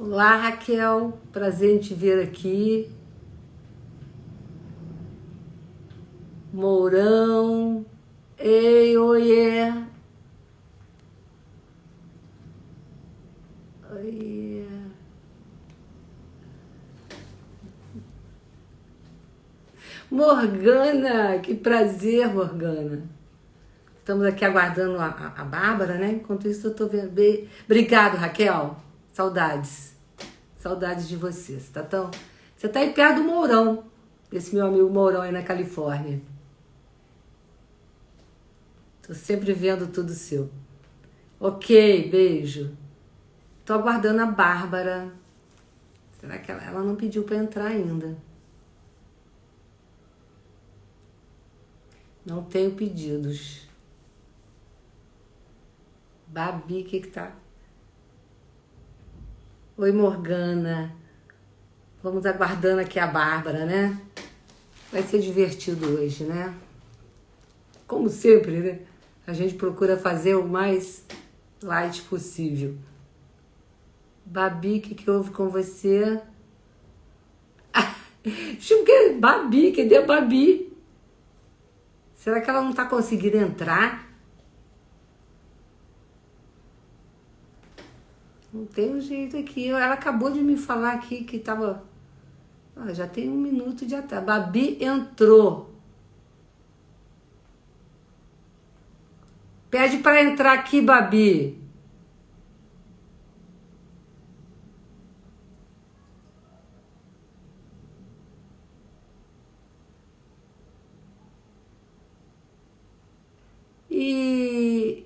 Olá, Raquel. Prazer em te ver aqui. Mourão. Ei, oiê. Oiê. Morgana, que prazer, Morgana. Estamos aqui aguardando a Bárbara, né? Enquanto isso, eu tô vendo. Obrigado, Raquel. Saudades. Saudades de você. Você tá aí perto do Mourão. Desse meu amigo Mourão aí na Califórnia. Tô sempre vendo tudo seu. Ok, beijo. Tô aguardando a Bárbara. Será que ela não pediu para entrar ainda? Não tenho pedidos. Babi, o que tá? Oi, Morgana. Vamos aguardando aqui a Bárbara, né? Vai ser divertido hoje, né? Como sempre, né? A gente procura fazer o mais light possível. Babi, o que houve com você? Babi, cadê a Babi? Será que ela não tá conseguindo entrar? Não tem um jeito aqui. Ela acabou de me falar aqui que tava... já tem 1 minuto de atraso. Babi entrou. Pede para entrar aqui, Babi. E...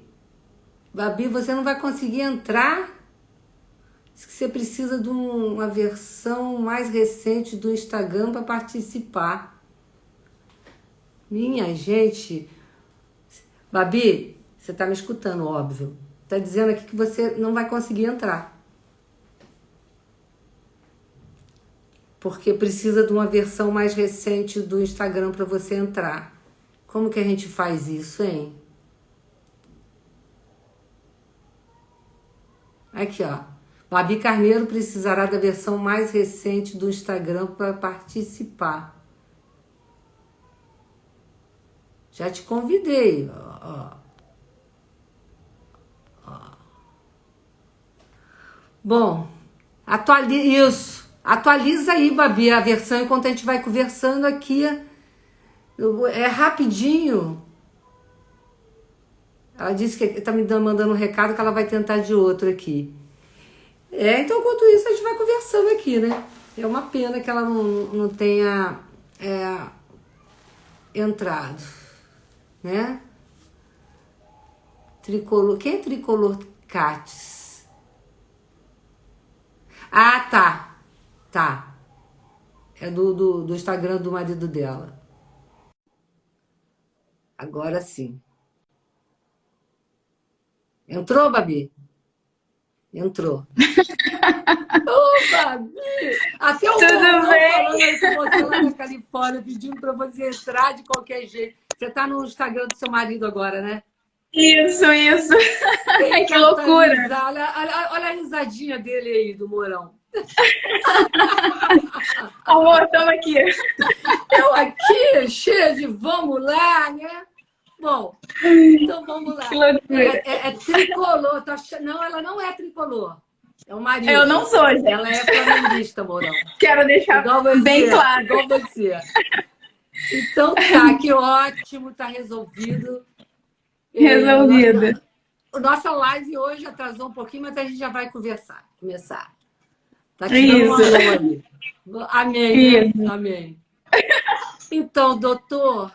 Babi, você não vai conseguir entrar? Diz que você precisa de uma versão mais recente do Instagram para participar. Minha gente... Babi, você tá me escutando, óbvio. Tá dizendo aqui que você não vai conseguir entrar. Porque precisa de uma versão mais recente do Instagram para você entrar. Como que a gente faz isso, hein? Aqui, ó. Babi Carneiro precisará da versão mais recente do Instagram para participar. Já te convidei, ó. Bom, atualiza aí, Babi, a versão enquanto a gente vai conversando aqui. É rapidinho. Ela disse que tá me mandando um recado que ela vai tentar de outro aqui. Então, enquanto isso, a gente vai conversando aqui, né? É uma pena que ela não tenha entrado, né? Tricolor. Quem é Tricolor Cates? Ah, tá. Tá. É do Instagram do marido dela. Agora sim. Entrou, Babi? Entrou. Ô, Babi! Até o Tudo Morgão bem? falando aí com você lá na Califórnia, pedindo para você entrar de qualquer jeito. Você tá no Instagram do seu marido agora, né? Isso. Tem que Que loucura. atualizar. Olha a risadinha dele aí, do Mourão. Amor, estamos aqui. Eu aqui, cheia de vamos lá, né? Bom, então vamos Que lá. loucura. É tricolor. Não, ela não é tricolor. É o Eu não marido. sou, Ela gente. é flamenguista, Mourão. Quero deixar Igual bem você, claro. igual você. Então tá, que ótimo, tá resolvido. Resolvido. Nossa live hoje atrasou um pouquinho, mas a gente já vai começar. Tá te dando um Isso. alô aí. Amém, né? Isso. Amém. Então, doutor,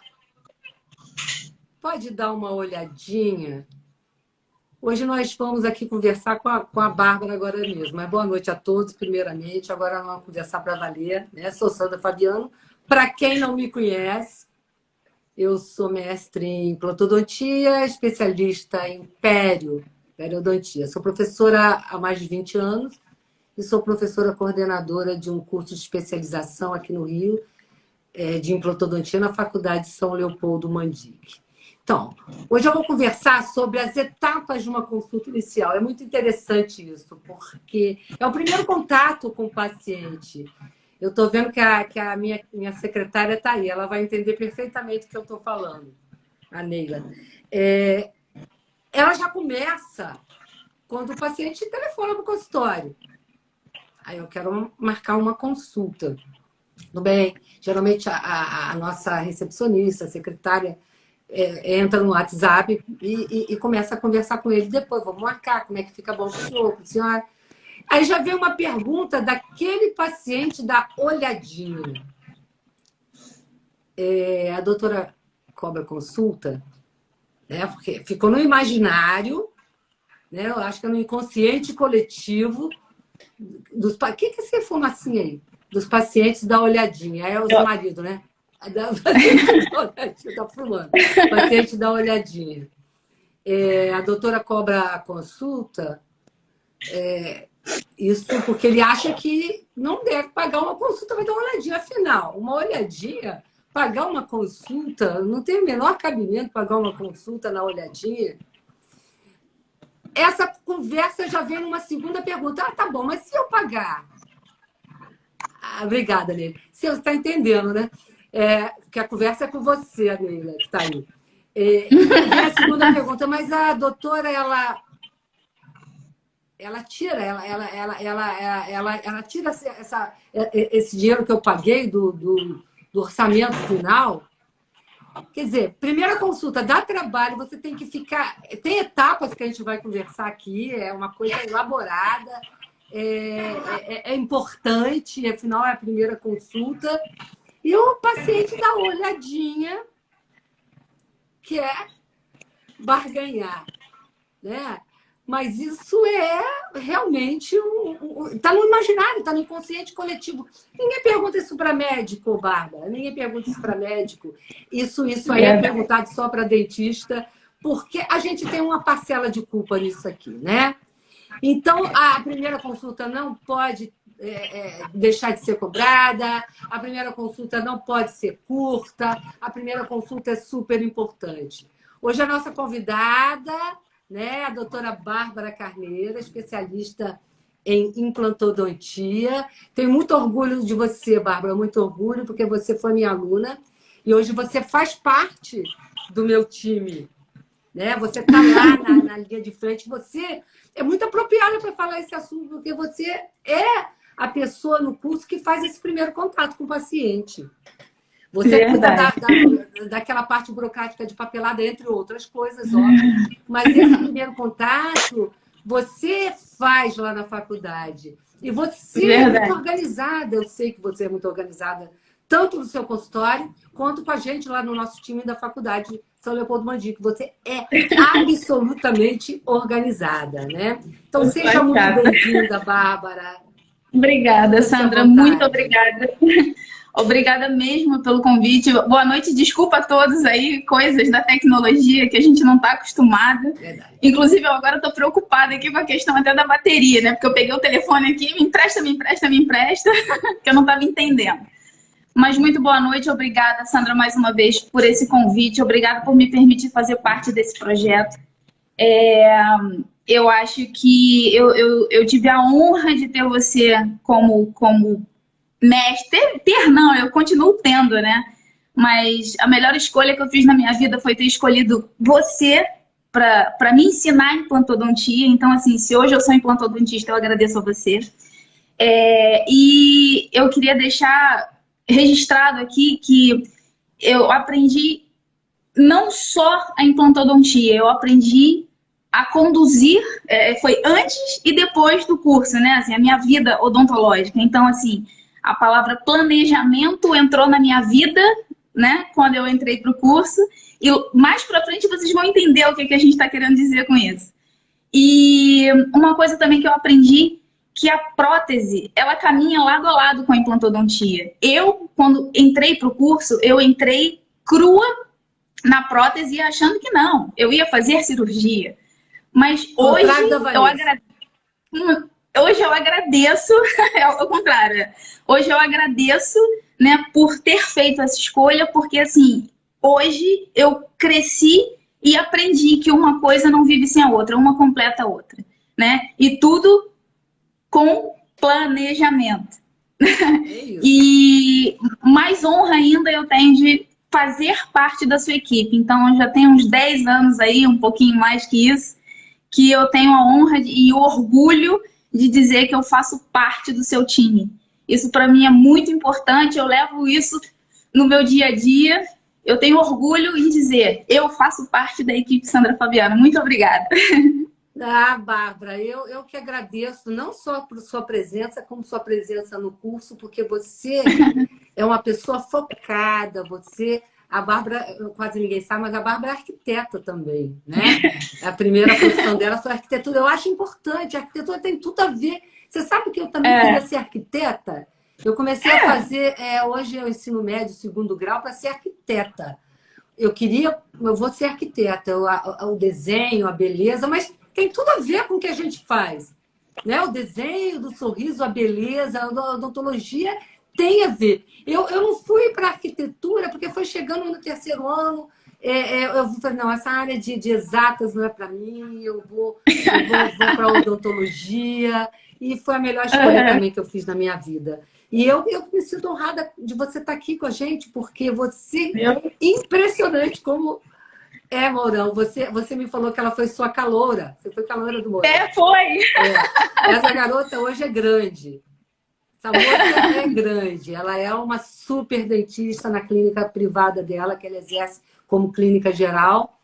pode dar uma olhadinha? Hoje nós vamos aqui conversar com a Bárbara agora mesmo. Mas boa noite a todos, primeiramente. Agora nós vamos conversar para valer, né? Sou Sandra Fabiano. Para quem não me conhece, eu sou mestre em implantodontia, especialista em periodontia. Sou professora há mais de 20 anos e sou professora coordenadora de um curso de especialização aqui no Rio, de implantodontia na Faculdade São Leopoldo Mandique. Então, hoje eu vou conversar sobre as etapas de uma consulta inicial. É muito interessante isso, porque é o primeiro contato com o paciente. Eu estou vendo que a minha secretária está aí, ela vai entender perfeitamente o que eu estou falando, a Neila. Ela já começa quando o paciente telefona para o consultório. Aí eu quero marcar uma consulta. Tudo bem? Geralmente a nossa recepcionista, a secretária, entra no WhatsApp e começa a conversar com ele. Depois, vamos marcar como é que fica bom para o senhor, para a senhora. Aí já vem uma pergunta daquele paciente da olhadinha. A doutora cobra consulta, né? Porque ficou no imaginário, né? Eu acho que é no inconsciente coletivo. O que é essa fumacinha aí? Dos pacientes da olhadinha. É os maridos, né? Paciente da olhadinha, tá fumando. Paciente da olhadinha. A doutora cobra a consulta, isso porque ele acha que não deve pagar uma consulta, vai dar uma olhadinha. Afinal, uma olhadinha, pagar uma consulta, não tem o menor cabimento pagar uma consulta na olhadinha. Essa conversa já vem numa segunda pergunta. Tá bom, mas se eu pagar? Obrigada, Neila. Você está entendendo, né? Que a conversa é com você, Neila, que está aí. Vem a segunda pergunta, mas a doutora, ela tira, ela tira esse dinheiro que eu paguei do orçamento final. Quer dizer, primeira consulta, dá trabalho, você tem que ficar... Tem etapas que a gente vai conversar aqui, é uma coisa elaborada, é importante, afinal é a primeira consulta. E o paciente dá uma olhadinha, quer barganhar, né? Mas isso é realmente está no imaginário, está no inconsciente coletivo. Ninguém pergunta isso para médico, Bárbara. Ninguém pergunta isso para médico. Isso aí é perguntado só para dentista, porque a gente tem uma parcela de culpa nisso aqui, né? Então, a primeira consulta não pode deixar de ser cobrada, a primeira consulta não pode ser curta, a primeira consulta é super importante. Hoje a nossa convidada, né, a doutora Bárbara Carneiro, especialista em implantodontia. Tenho muito orgulho de você, Bárbara, muito orgulho, porque você foi minha aluna e hoje você faz parte do meu time, né? Você está lá na linha de frente, você é muito apropriada para falar esse assunto, porque você é a pessoa no curso que faz esse primeiro contato com o paciente. Você cuida daquela parte burocrática de papelada, entre outras coisas, óbvio. Mas esse primeiro contato, você faz lá na faculdade. E você é muito organizada. Eu sei que você é muito organizada, tanto no seu consultório, quanto com a gente lá no nosso time da faculdade São Leopoldo Mandico. Você é absolutamente organizada, né? Então, seja muito bem-vinda, Bárbara. Obrigada, Sandra. Muito obrigada. Obrigada mesmo pelo convite. Boa noite. Desculpa a todos aí, coisas da tecnologia que a gente não está acostumada. Verdade. Inclusive, eu agora estou preocupada aqui com a questão até da bateria, né? Porque eu peguei o telefone aqui, me empresta, que eu não estava entendendo. Mas muito boa noite. Obrigada, Sandra, mais uma vez por esse convite. Obrigada por me permitir fazer parte desse projeto. Eu acho que eu tive a honra de ter você como mestre, não, eu continuo tendo, né? Mas a melhor escolha que eu fiz na minha vida foi ter escolhido você para me ensinar implantodontia. Então, assim, se hoje eu sou implantodontista, eu agradeço a você. E eu queria deixar registrado aqui que eu aprendi não só a implantodontia, eu aprendi a conduzir, foi antes e depois do curso, né? Assim, a minha vida odontológica. Então, assim, a palavra planejamento entrou na minha vida, né, quando eu entrei para o curso, e mais para frente vocês vão entender o que a gente está querendo dizer com isso. E uma coisa também que eu aprendi, que a prótese, ela caminha lado a lado com a implantodontia. Eu, quando entrei para o curso, eu entrei crua na prótese achando que não, eu ia fazer cirurgia. Mas hoje eu agradeço, é o contrário. Hoje eu agradeço, né, por ter feito essa escolha, porque assim, hoje eu cresci e aprendi que uma coisa não vive sem a outra, uma completa a outra, né? E tudo com planejamento. É isso. E mais honra ainda eu tenho de fazer parte da sua equipe. Então, eu já tenho uns 10 anos aí, um pouquinho mais que isso, que eu tenho a honra e o orgulho de dizer que eu faço parte do seu time. Isso para mim é muito importante, eu levo isso no meu dia a dia. Eu tenho orgulho em dizer, eu faço parte da equipe Sandra Fabiano. Muito obrigada. Ah, Bárbara, eu que agradeço, não só por sua presença, como sua presença no curso, porque você é uma pessoa focada, a Bárbara, quase ninguém sabe, mas a Bárbara é arquiteta também, né? A primeira profissão dela foi arquitetura. Eu acho importante, a arquitetura tem tudo a ver. Você sabe que eu também queria ser arquiteta? Eu comecei a fazer, hoje eu ensino médio, segundo grau, para ser arquiteta. Eu vou ser arquiteta, o desenho, a beleza, mas tem tudo a ver com o que a gente faz. Né? O desenho do sorriso, a beleza, a odontologia tem a ver. Eu não fui para arquitetura porque foi chegando no terceiro ano, eu falei, não, essa área de exatas não é para mim, eu vou para odontologia, e foi a melhor escolha também que eu fiz na minha vida. E eu me sinto honrada de você estar aqui com a gente, porque você é impressionante como... Mourão, você me falou que ela foi sua caloura. Você foi caloura do Mourão. Foi! Essa garota hoje é grande. Essa moça é grande. Ela é uma super dentista na clínica privada dela, que ela exerce como clínica geral.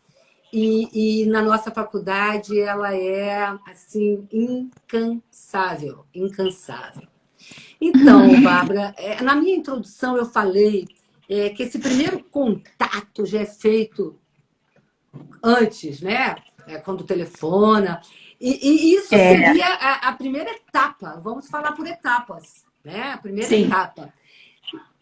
E na nossa faculdade ela é, assim, incansável. Incansável. Então, Bárbara, na minha introdução eu falei que esse primeiro contato já é feito antes, né? Quando telefona. E isso seria a primeira etapa. Vamos falar por etapas, né? A primeira etapa.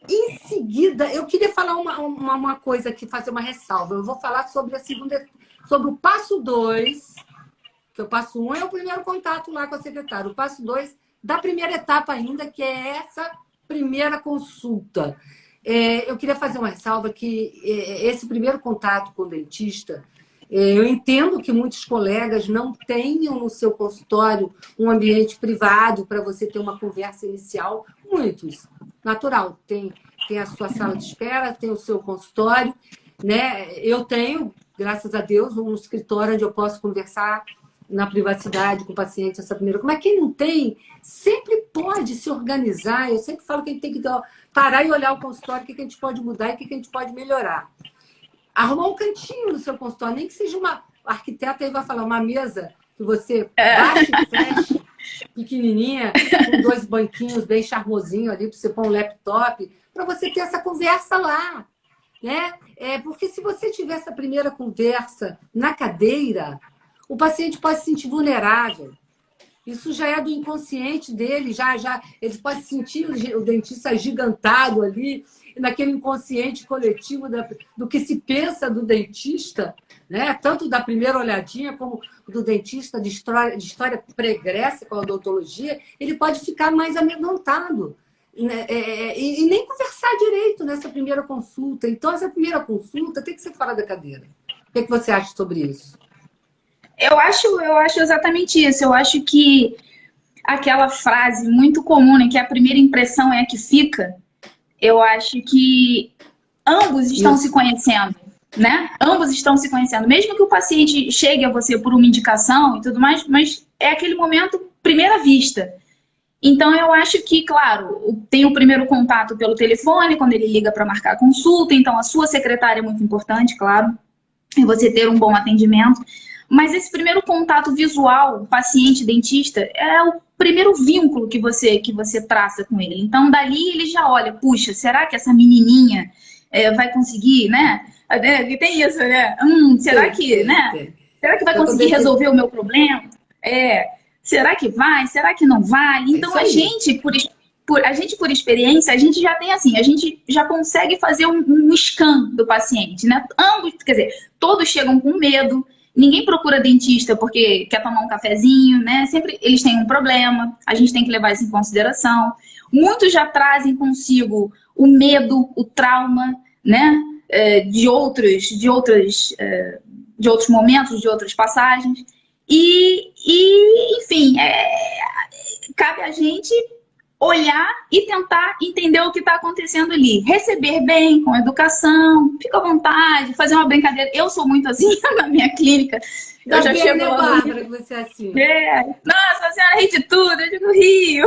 Em seguida, eu queria falar uma coisa aqui, fazer uma ressalva. Eu vou falar sobre a segunda, sobre o passo 2, que o passo 1 é o primeiro contato lá com a secretária. O passo 2 da primeira etapa ainda, que é essa primeira consulta. Eu queria fazer uma ressalva que esse primeiro contato com o dentista, eu entendo que muitos colegas não tenham no seu consultório um ambiente privado para você ter uma conversa inicial. Muitos, natural. Tem a sua sala de espera, tem o seu consultório, né? Eu tenho, graças a Deus, um escritório onde eu posso conversar na privacidade com o paciente essa primeira. Mas quem não tem, sempre pode se organizar. Eu sempre falo que a gente tem que parar e olhar o consultório, o que a gente pode mudar e o que a gente pode melhorar. Arrumar um cantinho no seu consultório, nem que seja uma arquiteta aí vai falar, uma mesa que você baixa e fecha, pequenininha, com 2 banquinhos bem charmosinho ali, para você pôr um laptop, para você ter essa conversa lá. Né? Porque se você tiver essa primeira conversa na cadeira, o paciente pode se sentir vulnerável. Isso já é do inconsciente dele, ele pode sentir o dentista agigantado ali, naquele inconsciente coletivo do que se pensa do dentista, né? Tanto da primeira olhadinha como do dentista de história pregressa com a odontologia, ele pode ficar mais amedrontado, né? E nem conversar direito nessa primeira consulta. Então, essa primeira consulta tem que ser fora da cadeira. O que você acha sobre isso? Eu acho exatamente isso. Eu acho que aquela frase muito comum, né, que a primeira impressão é a que fica, eu acho que ambos estão se conhecendo, né? Ambos estão se conhecendo. Mesmo que o paciente chegue a você por uma indicação e tudo mais, mas é aquele momento, primeira vista. Então, eu acho que, claro, tem o primeiro contato pelo telefone, quando ele liga para marcar a consulta. Então, a sua secretária é muito importante, claro, e você ter um bom atendimento. Mas esse primeiro contato visual, paciente-dentista, é o primeiro vínculo que você traça com ele. Então, dali ele já olha, puxa, será que essa menininha vai conseguir, né? E tem isso, né? Será que, né? Será que vai conseguir resolver o meu problema? Será que vai? Será que não vai? Então, a gente, por experiência, a gente já tem assim, a gente já consegue fazer um scan do paciente, né? Ambos, quer dizer, todos chegam com medo. Ninguém procura dentista porque quer tomar um cafezinho, né? Sempre eles têm um problema, a gente tem que levar isso em consideração. Muitos já trazem consigo o medo, o trauma, né? De outras de outros momentos, de outras passagens. Enfim, cabe a gente olhar e tentar entender o que está acontecendo ali. Receber bem, com educação, fica à vontade, fazer uma brincadeira. Eu sou muito assim na minha clínica. Eu já chego lá, Bárbara, que você é assim. Nossa, a senhora ri de tudo, eu digo rio.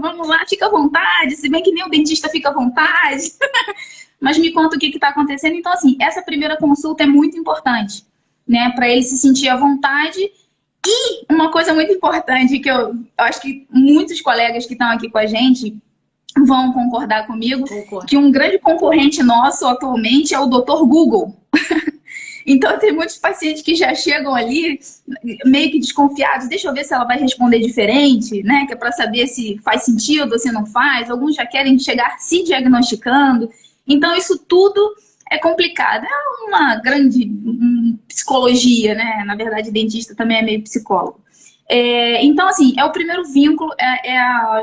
Vamos lá, fica à vontade, se bem que nem o dentista fica à vontade. Mas me conta o que está acontecendo. Então, assim, essa primeira consulta é muito importante, né? Para ele se sentir à vontade. E uma coisa muito importante que eu acho que muitos colegas que estão aqui com a gente vão concordar comigo, que um grande concorrente nosso atualmente é o Dr. Google. Então, tem muitos pacientes que já chegam ali meio que desconfiados. Deixa eu ver se ela vai responder diferente, né? Que é para saber se faz sentido ou se não faz. Alguns já querem chegar se diagnosticando. Então, isso tudo é complicado. É uma grande psicologia, né? Na verdade, dentista também é meio psicólogo. Então, assim, é o primeiro vínculo,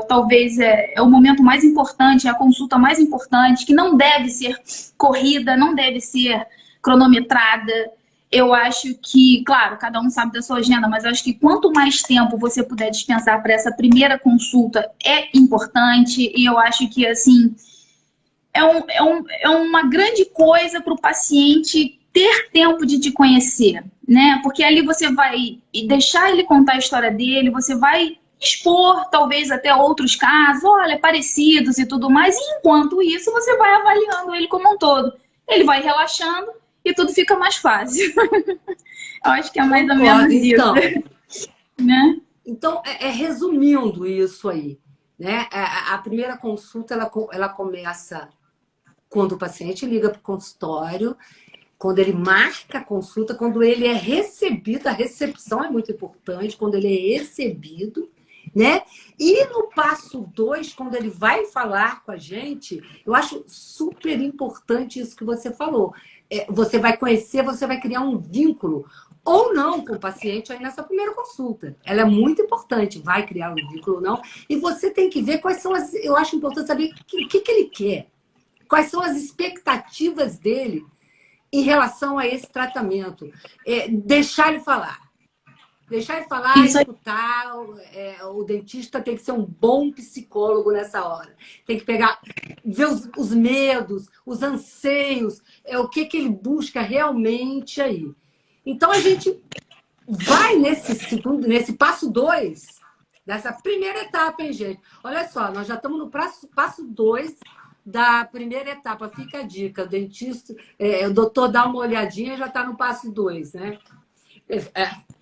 talvez é o momento mais importante, é a consulta mais importante, que não deve ser corrida, não deve ser cronometrada. Eu acho que, claro, cada um sabe da sua agenda, mas eu acho que quanto mais tempo você puder dispensar para essa primeira consulta é importante. E eu acho que, assim, é uma grande coisa para o paciente ter tempo de te conhecer, né? Porque ali você vai deixar ele contar a história dele, você vai expor talvez até outros casos, olha, parecidos e tudo mais, e enquanto isso você vai avaliando ele como um todo. Ele vai relaxando e tudo fica mais fácil. Eu acho que é mais ou menos então, isso. Né? Então, resumindo isso aí, né? A primeira consulta, ela começa quando o paciente liga para o consultório, quando ele marca a consulta, quando ele é recebido, a recepção é muito importante, quando ele é recebido, né? E no passo 2, quando ele vai falar com a gente, eu acho super importante isso que você falou. Você vai conhecer, você vai criar um vínculo, ou não, com o paciente aí nessa primeira consulta. Ela é muito importante, vai criar um vínculo ou não. E você tem que ver quais são as... Eu acho importante saber o que ele quer. Quais são as expectativas dele em relação a esse tratamento. Deixar ele falar. Deixar ele falar, escutar. O dentista tem que ser um bom psicólogo nessa hora. Tem que pegar, ver os medos, os anseios, o que ele busca realmente aí. Então, a gente vai nesse passo 2, dessa primeira etapa, hein, gente? Olha só, nós já estamos no passo 2 da primeira etapa. Fica a dica, o dentista, o doutor dá uma olhadinha e já está no passo 2, né?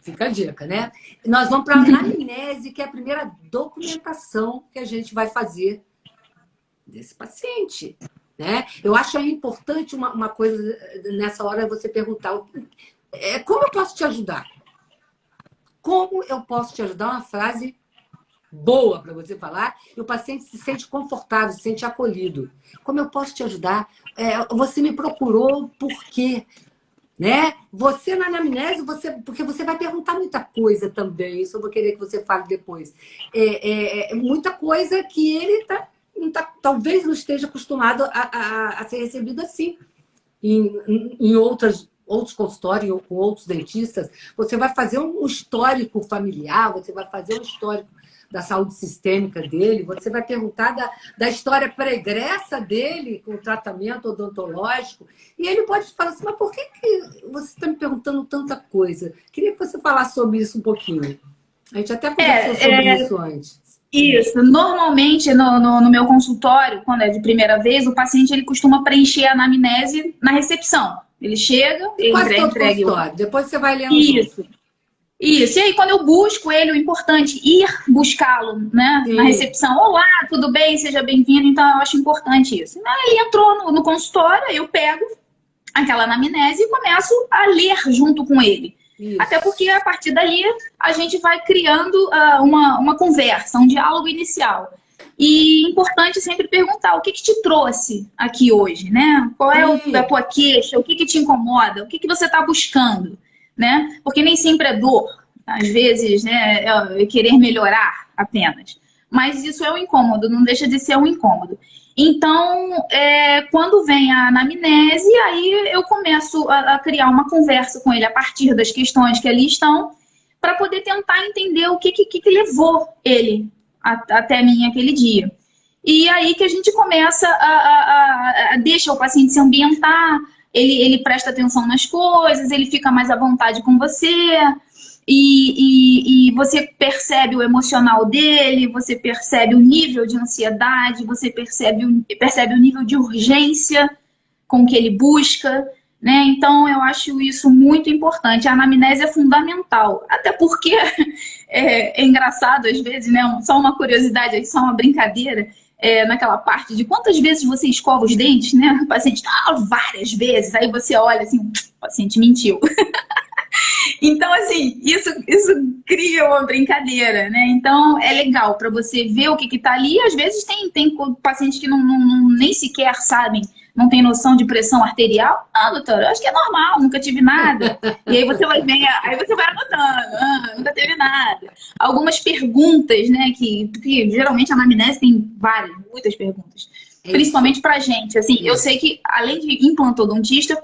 Fica a dica, né? Nós vamos para a anamnese, que é a primeira documentação que a gente vai fazer desse paciente, né? Eu acho importante uma coisa nessa hora, você perguntar como eu posso te ajudar? Como eu posso te ajudar? Uma frase boa para você falar e o paciente se sente confortável, se sente acolhido. Como eu posso te ajudar? Você me procurou por quê? Né? Você na anamnese, porque você vai perguntar muita coisa também, isso eu vou querer que você fale depois. Muita coisa que ele talvez não esteja acostumado a ser recebido assim. Em outros consultórios, com outros dentistas, você vai fazer um histórico familiar, você vai fazer um histórico da saúde sistêmica dele, você vai perguntar da história pregressa dele com o tratamento odontológico, e ele pode falar assim, mas por que você está me perguntando tanta coisa? Queria que você falasse sobre isso um pouquinho. A gente até conversou sobre isso antes. Isso. Normalmente, no meu consultório, quando é de primeira vez, o paciente ele costuma preencher a anamnese na recepção. Ele chega, ele entrega. Depois você vai lendo. Isso. Isso. E aí, quando eu busco ele, o importante é ir buscá-lo, né? Na recepção. Olá, tudo bem? Seja bem-vindo. Então, eu acho importante isso. Ele entrou no consultório, eu pego aquela anamnese e começo a ler junto com ele. Isso. Até porque, a partir dali, a gente vai criando uma conversa, um diálogo inicial. E importante sempre perguntar o que te trouxe aqui hoje, né? Qual é a tua queixa? O que te incomoda? O que você está buscando? Né? Porque nem sempre é dor. Às vezes, né, é querer melhorar apenas. Mas isso é um incômodo, não deixa de ser um incômodo. Então, quando vem a anamnese, aí eu começo a criar uma conversa com ele a partir das questões que ali estão, para poder tentar entender o que levou ele até mim aquele dia. E aí que a gente começa deixa o paciente se ambientar, ele presta atenção nas coisas, ele fica mais à vontade com você, e você percebe o emocional dele, você percebe o nível de ansiedade, você percebe o nível de urgência com que ele busca, né? Então, eu acho isso muito importante. A anamnese é fundamental, até porque é engraçado às vezes, né? Só uma curiosidade, só uma brincadeira, naquela parte de quantas vezes você escova os dentes, né? O paciente, várias vezes. Aí você olha assim, o paciente mentiu. Então, assim, isso cria uma brincadeira, né? Então, é legal para você ver o que tá ali. Às vezes tem pacientes que nem sequer sabem, não tem noção de pressão arterial. Doutora, eu acho que é normal, nunca tive nada. E aí você vai anotando, nunca teve nada. Algumas perguntas, né, que geralmente a anamnese tem muitas perguntas. Principalmente pra gente, assim, eu sei que além de implantodontista,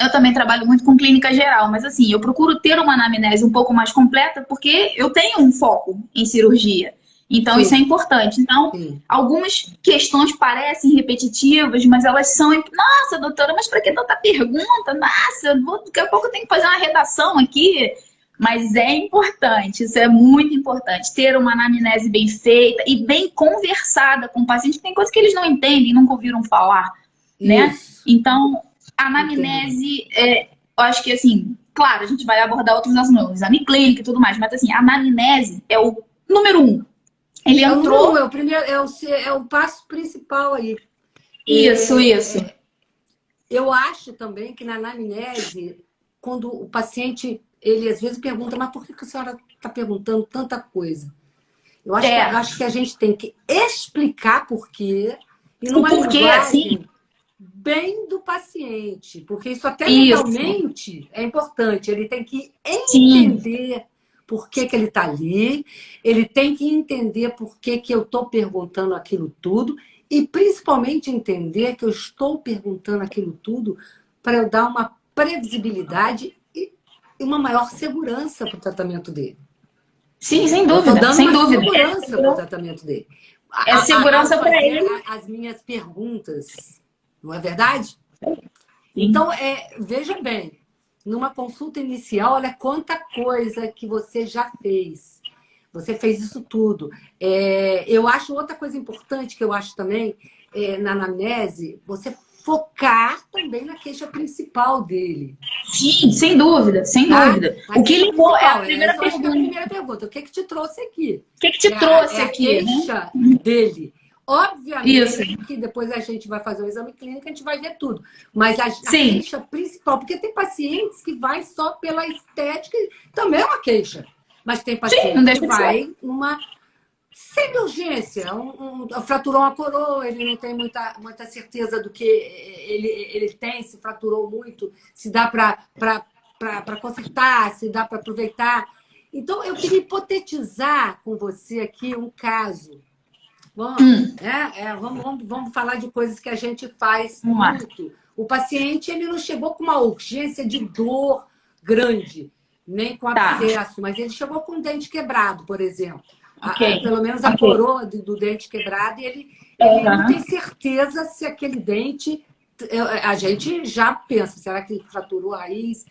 eu também trabalho muito com clínica geral, mas assim, eu procuro ter uma anamnese um pouco mais completa porque eu tenho um foco em cirurgia. Então, isso é importante. Então, algumas questões parecem repetitivas, mas elas são... Nossa, doutora, mas para que tanta pergunta? Nossa, daqui a pouco eu tenho que fazer uma redação aqui. Mas é importante, isso é muito importante. Ter uma anamnese bem feita e bem conversada com o paciente. Tem coisas que eles não entendem, nunca ouviram falar, né? Então... A anamnese, eu acho que assim, claro, a gente vai abordar outros assuntos, exame clínico e tudo mais, mas assim, a anamnese é o número 1. Ele entrou... É o primeiro, é o passo principal aí. Isso. Eu acho também que na anamnese, quando o paciente, ele às vezes pergunta, mas por que a senhora está perguntando tanta coisa? Eu acho que a gente tem que explicar por quê, e numa linguagem... assim, bem do paciente, porque isso até legalmente é importante. Ele tem que entender por que ele está ali, ele tem que entender por que eu estou perguntando aquilo tudo e principalmente entender que eu estou perguntando aquilo tudo para eu dar uma previsibilidade e uma maior segurança para o tratamento dele. Sim, sem dúvida. Eu estou dando sem uma dúvida. segurança para o tratamento dele. É segurança para ele. As minhas perguntas... Não é verdade? Então, veja bem, numa consulta inicial, olha quanta coisa que você já fez. Você fez isso tudo. Eu acho outra coisa importante que eu acho também, na anamnese, você focar também na queixa principal dele. Sim, sem dúvida, sem dúvida. O que levou é a primeira pergunta. O que te trouxe aqui? O que te trouxe aqui? A queixa dele. Obviamente que depois a gente vai fazer o exame clínico, a gente vai ver tudo. Mas a queixa principal, porque tem pacientes que vai só pela estética, também é uma queixa. Mas tem paciente que vai numa semi-urgência, fraturou uma coroa, ele não tem muita certeza do que ele tem, se fraturou muito, se dá para consertar, se dá para aproveitar. Então, eu queria hipotetizar com você aqui um caso. Bom, vamos falar de coisas que a gente faz muito. O paciente ele não chegou com uma urgência de dor grande, nem com abscesso, mas ele chegou com o dente quebrado, por exemplo. Pelo menos a coroa do dente quebrado, e ele não tem certeza se aquele dente... A gente já pensa, será que ele fraturou a raiz?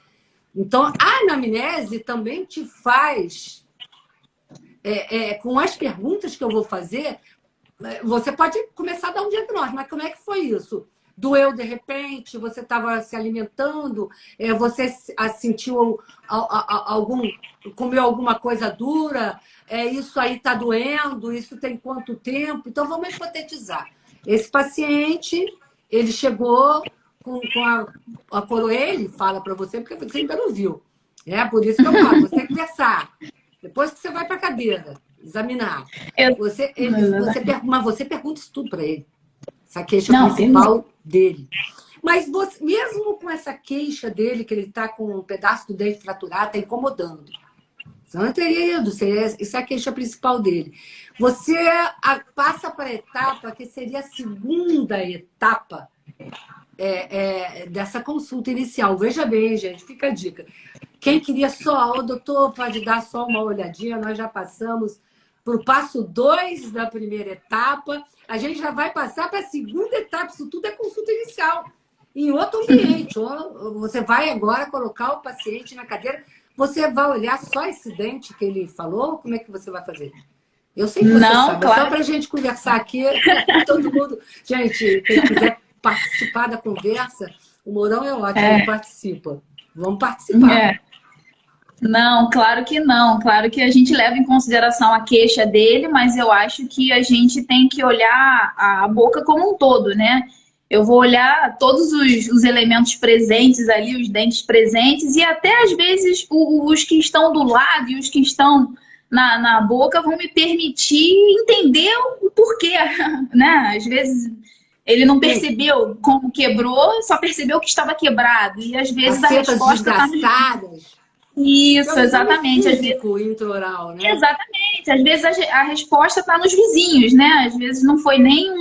Então, a anamnese também te faz, com as perguntas que eu vou fazer... Você pode começar a dar um diagnóstico, mas como é que foi isso? Doeu de repente? Você estava se alimentando? Você sentiu comeu alguma coisa dura? Isso aí está doendo? Isso tem quanto tempo? Então, vamos hipotetizar. Esse paciente, ele chegou com a coroa, ele fala para você, porque você ainda não viu. Por isso que eu falo, você tem que conversar. Depois que você vai para a cadeira, examinar. Mas você pergunta isso tudo para ele. Essa queixa principal dele. Mas mesmo com essa queixa dele, que ele está com um pedaço do dente fraturado, está incomodando. Senão eu teria ido. Isso é a queixa principal dele. Você passa para a etapa que seria a segunda etapa dessa consulta inicial. Veja bem, gente, fica a dica. Quem queria só, o doutor pode dar só uma olhadinha, nós já passamos para o passo 2 da primeira etapa, a gente já vai passar para a segunda etapa, isso tudo é consulta inicial, em outro ambiente. Você vai agora colocar o paciente na cadeira, você vai olhar só esse dente que ele falou, como é que você vai fazer? Eu sei que você sabe, claro. Só para a gente conversar aqui, todo mundo... Gente, quem quiser participar da conversa, o Mourão é ótimo, ele participa. Vamos participar. Não, claro que não. Claro que a gente leva em consideração a queixa dele, mas eu acho que a gente tem que olhar a boca como um todo, né? Eu vou olhar todos os elementos presentes ali, os dentes presentes, e até às vezes os que estão do lado e os que estão na boca vão me permitir entender o porquê, né? Às vezes ele não percebeu como quebrou, só percebeu que estava quebrado. E às vezes a resposta está... Isso, exatamente. Às vezes... intraoral, né? Exatamente. Às vezes a resposta está nos vizinhos, né? Às vezes não foi nem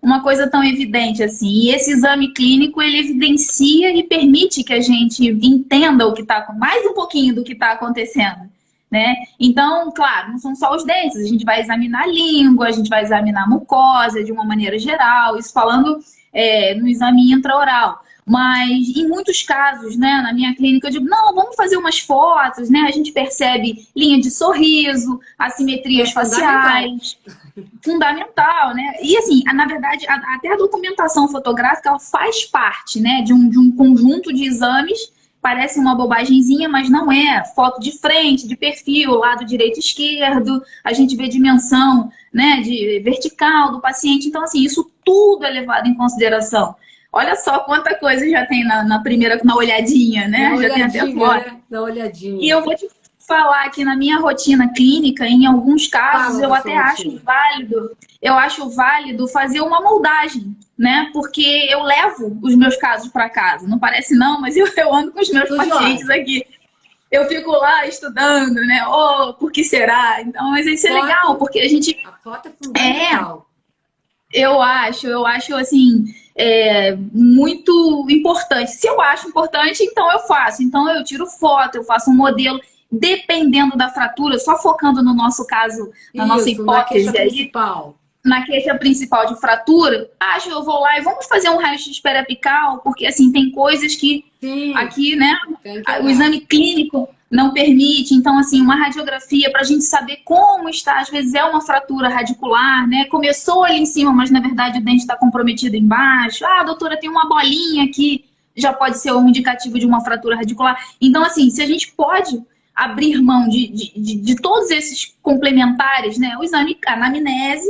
uma coisa tão evidente assim. E esse exame clínico, ele evidencia e permite que a gente entenda o que está, mais um pouquinho do que está acontecendo, né? Então, claro, não são só os dentes. A gente vai examinar a língua, a gente vai examinar a mucosa de uma maneira geral, isso falando no exame intraoral. Mas em muitos casos, né, na minha clínica, eu digo, não, vamos fazer umas fotos, né? A gente percebe linha de sorriso, assimetrias faciais. Fundamental, né? E assim, na verdade, até a documentação fotográfica, ela faz parte, né, de um conjunto de exames. Parece uma bobagemzinha, mas não é. Foto de frente, de perfil, lado direito e esquerdo, a gente vê dimensão, né, de vertical do paciente. Então, assim, isso tudo é levado em consideração. Olha só quanta coisa já tem na olhadinha, né? Já tem até foto. Né? Na olhadinha. E eu vou te falar que na minha rotina clínica, em alguns casos, eu até acho válido. Eu acho válido fazer uma moldagem, né? Porque eu levo os meus casos para casa. Não parece não, mas eu ando com os meus pacientes aqui. Eu fico lá estudando, né? Oh, por que será? Então, mas isso é legal, porque a gente... A foto é fundamental. Eu acho assim, muito importante. Se eu acho importante, então eu faço. Então eu tiro foto, eu faço um modelo, dependendo da fratura, só focando no nosso caso, na nossa hipótese aí, na queixa principal de fratura, eu vou lá e vamos fazer um raio-x periapical, porque assim, tem coisas que aqui, né, o exame clínico não permite. Então, assim, uma radiografia para a gente saber como está, às vezes é uma fratura radicular, né? Começou ali em cima, mas na verdade o dente está comprometido embaixo. Ah, doutora, tem uma bolinha aqui, já pode ser um indicativo de uma fratura radicular. Então, assim, se a gente pode abrir mão de todos esses complementares, né? O exame, a anamnese,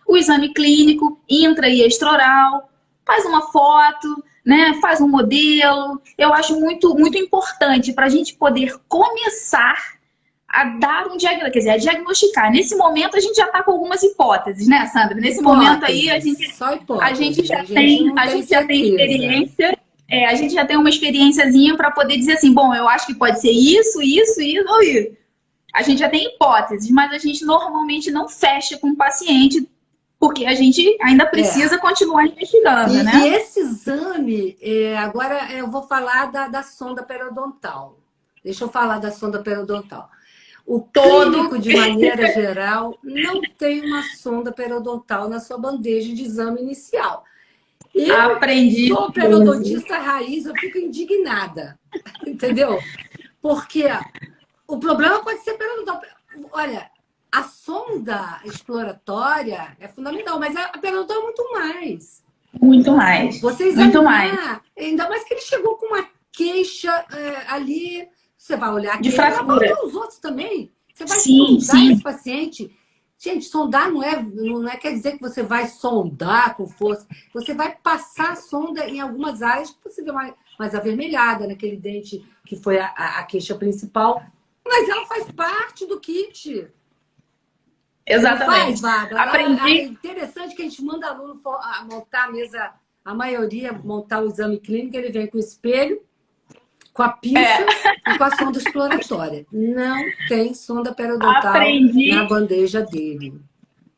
o exame clínico, intra e extraoral, faz uma foto, né, faz um modelo. Eu acho muito, muito importante para a gente poder começar a dar um diagnóstico, quer dizer, a diagnosticar. Nesse momento a gente já está com algumas hipóteses, né, Sandra? Nesse momento aí a gente já tem experiência, a gente já tem uma experiênciazinha para poder dizer assim, bom, eu acho que pode ser isso, isso, isso ou isso. A gente já tem hipóteses, mas a gente normalmente não fecha com o paciente, porque a gente ainda precisa continuar investigando, né? E esse exame, agora eu vou falar da sonda periodontal. Deixa eu falar da sonda periodontal. O clínico, de maneira geral, não tem uma sonda periodontal na sua bandeja de exame inicial. Eu sou periodontista raiz, eu fico indignada, entendeu? Porque o problema pode ser periodontal. Olha... A sonda exploratória é fundamental, mas a periodontal é muito mais. Muito mais. Você examinar, ainda mais que ele chegou com uma queixa ali, você vai olhar de fratura. Os outros também. Você vai sondar esse paciente. Gente, sondar não é quer dizer que você vai sondar com força. Você vai passar a sonda em algumas áreas que você vê mais avermelhada, naquele dente que foi a queixa principal. Mas ela faz parte do kit. Exatamente. Aprendi. É interessante que a gente manda aluno montar a mesa, a maioria montar o exame clínico, ele vem com o espelho, com a pinça e com a sonda exploratória. Não tem sonda periodontal na bandeja dele.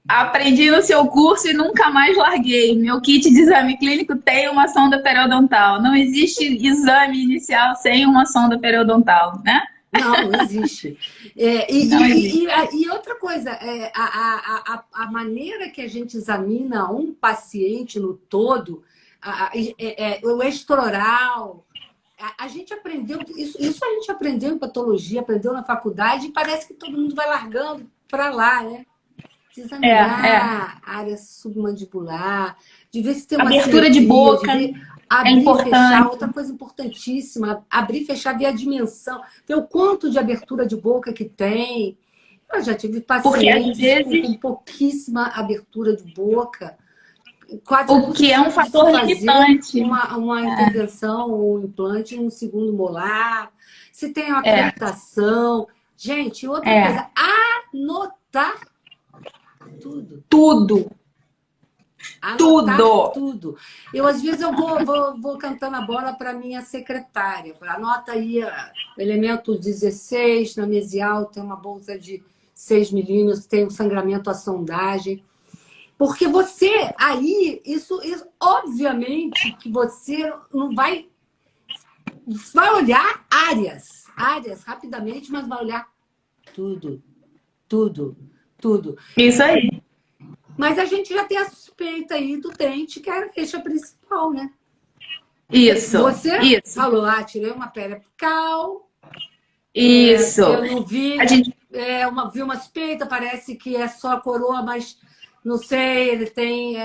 Aprendi no seu curso e nunca mais larguei. Meu kit de exame clínico tem uma sonda periodontal. Não existe exame inicial sem uma sonda periodontal, né? Não existe. Não existe. E outra coisa, a maneira que a gente examina um paciente no todo, o extraoral, a gente aprendeu, isso a gente aprendeu em patologia, aprendeu na faculdade, e parece que todo mundo vai largando para lá, né? De examinar a área submandibular, de ver se tem uma abertura de boca. Abrir e fechar, outra coisa importantíssima, abrir e fechar, ver a dimensão, ver o quanto de abertura de boca que tem. Eu já tive pacientes com pouquíssima abertura de boca. Quase o que é um fator limitante. Uma intervenção ou um implante no segundo molar. Se tem uma captação. Gente, outra coisa, anotar tudo. Anotar tudo. Eu, às vezes, eu vou cantando a bola para minha secretária. Anota aí o elemento 16, na mesial tem uma bolsa de 6 milímetros, tem um sangramento à sondagem. Porque você, aí, isso obviamente, que você não vai olhar áreas rapidamente, mas vai olhar tudo. Isso aí. Mas a gente já tem a suspeita aí do dente, que é a queixa principal, né? Isso. Você falou, tirei uma pedra apical. Isso. Eu não vi, vi uma suspeita, parece que é só a coroa, mas não sei, ele tem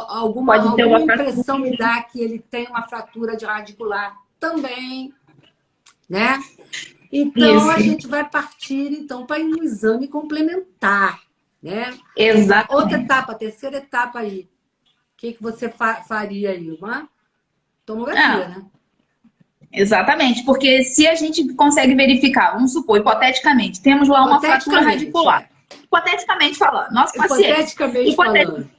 alguma impressão me dá que ele tem uma fratura de radicular também, né? Então, a gente vai partir, então, para um exame complementar, né? Exato. Outra etapa, a terceira etapa aí. O que você faria aí? Uma tomografia, né? Exatamente, porque se a gente consegue verificar, vamos supor, hipoteticamente, temos lá uma fratura radicular. Hipoteticamente falando, nosso paciente. Hipoteticamente falando.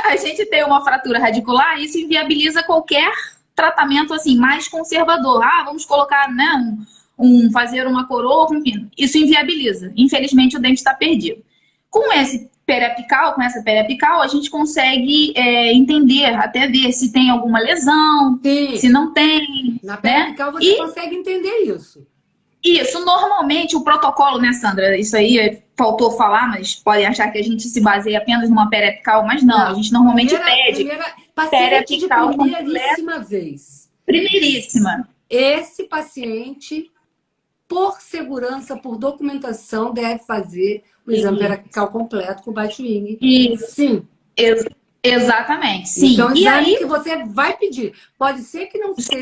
A gente tem uma fratura radicular, isso inviabiliza qualquer tratamento assim mais conservador. Vamos colocar, né, fazer uma coroa, enfim, isso inviabiliza. Infelizmente, o dente está perdido. Com essa periapical, a gente consegue entender, até ver se tem alguma lesão, se não tem. Na periapical você consegue entender isso. Isso, normalmente o protocolo, né, Sandra? Isso aí faltou falar, mas podem achar que a gente se baseia apenas numa periapical, mas não, a gente normalmente pede paciente de primeiríssima vez. Primeiríssima. Esse paciente, por segurança, por documentação, deve fazer o exame periapical completo com o Bite-Wing. Sim. Exatamente, sim. Então, é um exame que você vai pedir. Pode ser que não seja